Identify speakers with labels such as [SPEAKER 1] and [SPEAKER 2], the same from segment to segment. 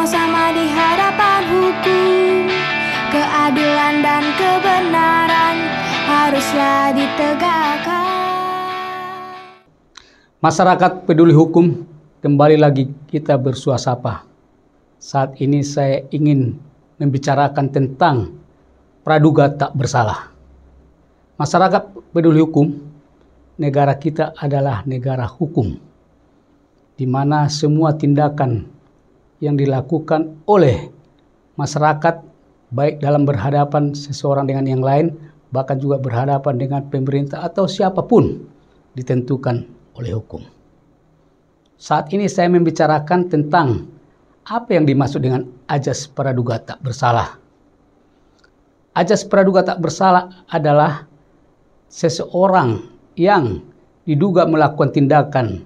[SPEAKER 1] sama di hadapan hukum. Keadilan dan kebenaran haruslah ditegakkan.
[SPEAKER 2] Masyarakat peduli hukum, kembali lagi kita bersuasapa. Saat ini saya ingin membicarakan tentang praduga tak bersalah. Masyarakat peduli hukum, negara kita adalah negara hukum, di mana semua tindakan yang dilakukan oleh masyarakat, baik dalam berhadapan seseorang dengan yang lain, bahkan juga berhadapan dengan pemerintah atau siapapun, ditentukan oleh hukum. Saat ini saya membicarakan tentang apa yang dimaksud dengan ajas praduga tak bersalah. Ajas praduga tak bersalah adalah seseorang yang diduga melakukan tindakan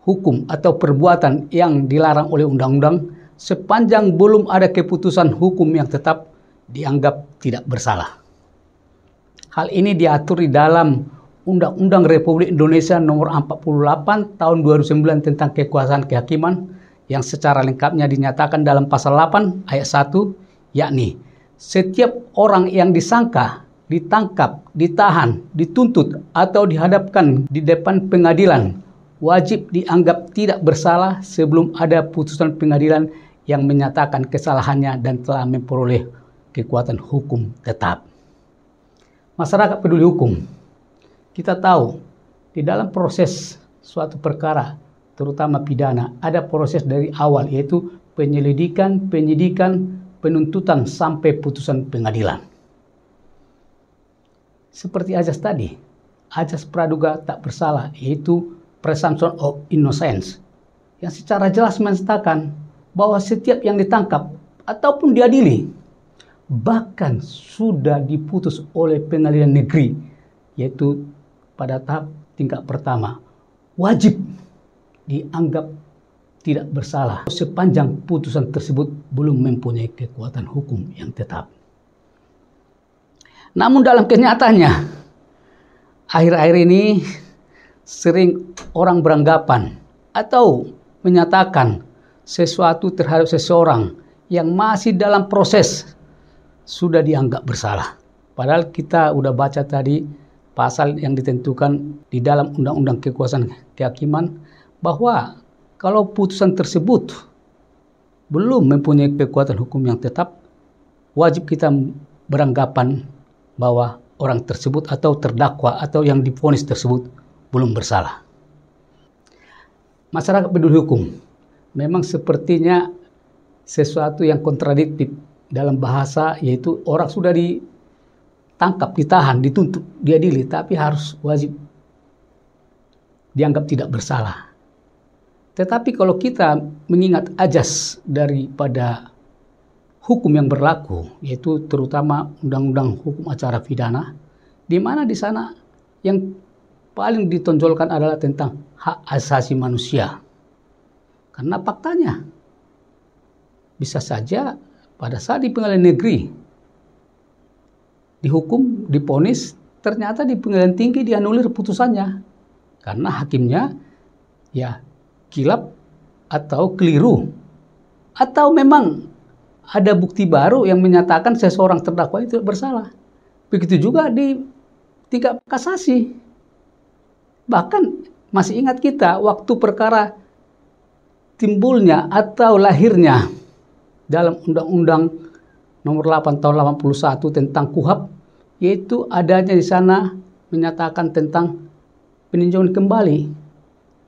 [SPEAKER 2] hukum atau perbuatan yang dilarang oleh undang-undang sepanjang belum ada keputusan hukum yang tetap dianggap tidak bersalah. Hal ini diatur di dalam Undang-Undang Republik Indonesia Nomor 48 Tahun 2009 tentang Kekuasaan Kehakiman yang secara lengkapnya dinyatakan dalam Pasal 8 Ayat 1, yakni setiap orang yang disangka, ditangkap, ditahan, dituntut atau dihadapkan di depan pengadilan wajib dianggap tidak bersalah sebelum ada putusan pengadilan yang menyatakan kesalahannya dan telah memperoleh kekuatan hukum tetap. Masyarakat peduli hukum, kita tahu di dalam proses suatu perkara, terutama pidana, ada proses dari awal, yaitu penyelidikan, penyidikan, penuntutan sampai putusan pengadilan. Seperti ajas tadi, ajas praduga tak bersalah, yaitu presumption of innocence, yang secara jelas menyatakan bahwa setiap yang ditangkap ataupun diadili, bahkan sudah diputus oleh pengadilan negeri, yaitu pada tahap tingkat pertama, wajib dianggap tidak bersalah sepanjang putusan tersebut belum mempunyai kekuatan hukum yang tetap. Namun dalam kenyataannya, akhir-akhir ini sering orang beranggapan atau menyatakan sesuatu terhadap seseorang yang masih dalam proses sudah dianggap bersalah. Padahal kita udah baca tadi pasal yang ditentukan di dalam Undang-Undang Kekuasaan Kehakiman bahwa kalau putusan tersebut belum mempunyai kekuatan hukum yang tetap, wajib kita beranggapan bahwa orang tersebut atau terdakwa atau yang divonis tersebut belum bersalah. Masyarakat peduli hukum memang sepertinya sesuatu yang kontradiktif dalam bahasa, yaitu orang sudah ditangkap, ditahan, dituntut, diadili, tapi harus wajib dianggap tidak bersalah. Tetapi kalau kita mengingat ajas daripada hukum yang berlaku, yaitu terutama Undang-Undang Hukum Acara Pidana, di mana di sana yang paling ditonjolkan adalah tentang hak asasi manusia. Karena faktanya, bisa saja pada saat di pengadilan negeri dihukum, divonis, ternyata di pengadilan tinggi dianulir putusannya. Karena hakimnya ya kilap atau keliru. Atau memang ada bukti baru yang menyatakan seseorang terdakwa itu bersalah. Begitu juga di tingkat kasasi. Bahkan masih ingat kita waktu perkara timbulnya atau lahirnya dalam Undang-Undang Nomor 8 Tahun 81 tentang KUHP, yaitu adanya di sana menyatakan tentang peninjauan kembali,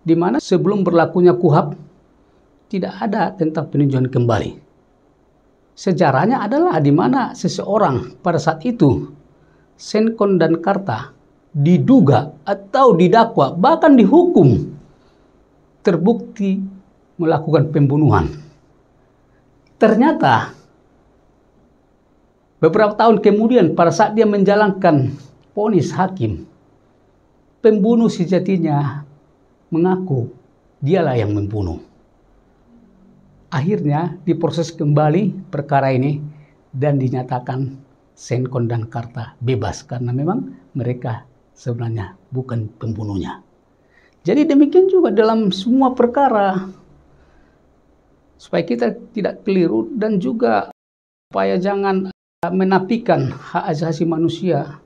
[SPEAKER 2] di mana sebelum berlakunya KUHP tidak ada tentang peninjauan kembali. Sejarahnya adalah di mana seseorang pada saat itu, Senkon dan Karta, diduga atau didakwa, bahkan dihukum, terbukti melakukan pembunuhan. Ternyata beberapa tahun kemudian pada saat dia menjalankan vonis hakim, pembunuh sejatinya mengaku dialah yang membunuh. Akhirnya diproses kembali perkara ini dan dinyatakan Senkon dan Karta bebas karena memang mereka sebenarnya bukan pembunuhnya. Jadi demikian juga dalam semua perkara supaya kita tidak keliru dan juga supaya jangan menafikan hak asasi manusia.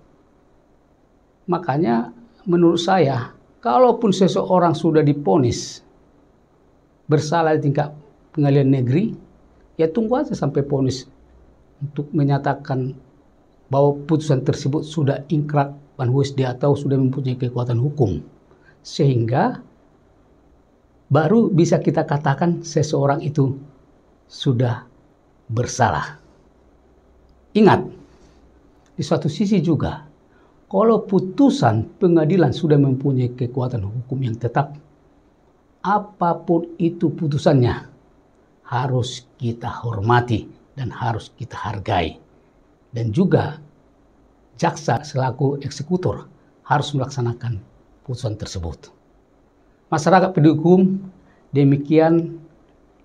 [SPEAKER 2] Makanya menurut saya, kalaupun seseorang sudah divonis bersalah di tingkat pengadilan negeri, ya tunggu aja sampai vonis untuk menyatakan bahwa putusan tersebut sudah ingkrah van huisde atau sudah mempunyai kekuatan hukum. Sehingga baru bisa kita katakan seseorang itu sudah bersalah. Ingat, di suatu sisi juga, kalau putusan pengadilan sudah mempunyai kekuatan hukum yang tetap, apapun itu putusannya harus kita hormati dan harus kita hargai. Dan juga jaksa selaku eksekutor harus melaksanakan putusan tersebut. Masyarakat peduli hukum, demikian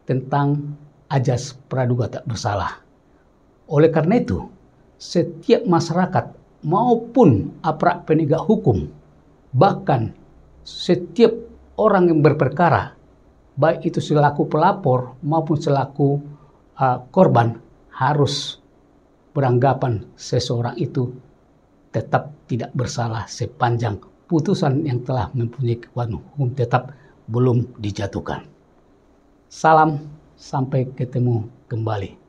[SPEAKER 2] tentang ajas praduga tak bersalah. Oleh karena itu, setiap masyarakat maupun aparat penegak hukum, bahkan setiap orang yang berperkara, baik itu selaku pelapor maupun selaku korban, harus beranggapan seseorang itu tetap tidak bersalah sepanjang putusan yang telah mempunyai kekuatan hukum tetap belum dijatuhkan. Salam, sampai ketemu kembali.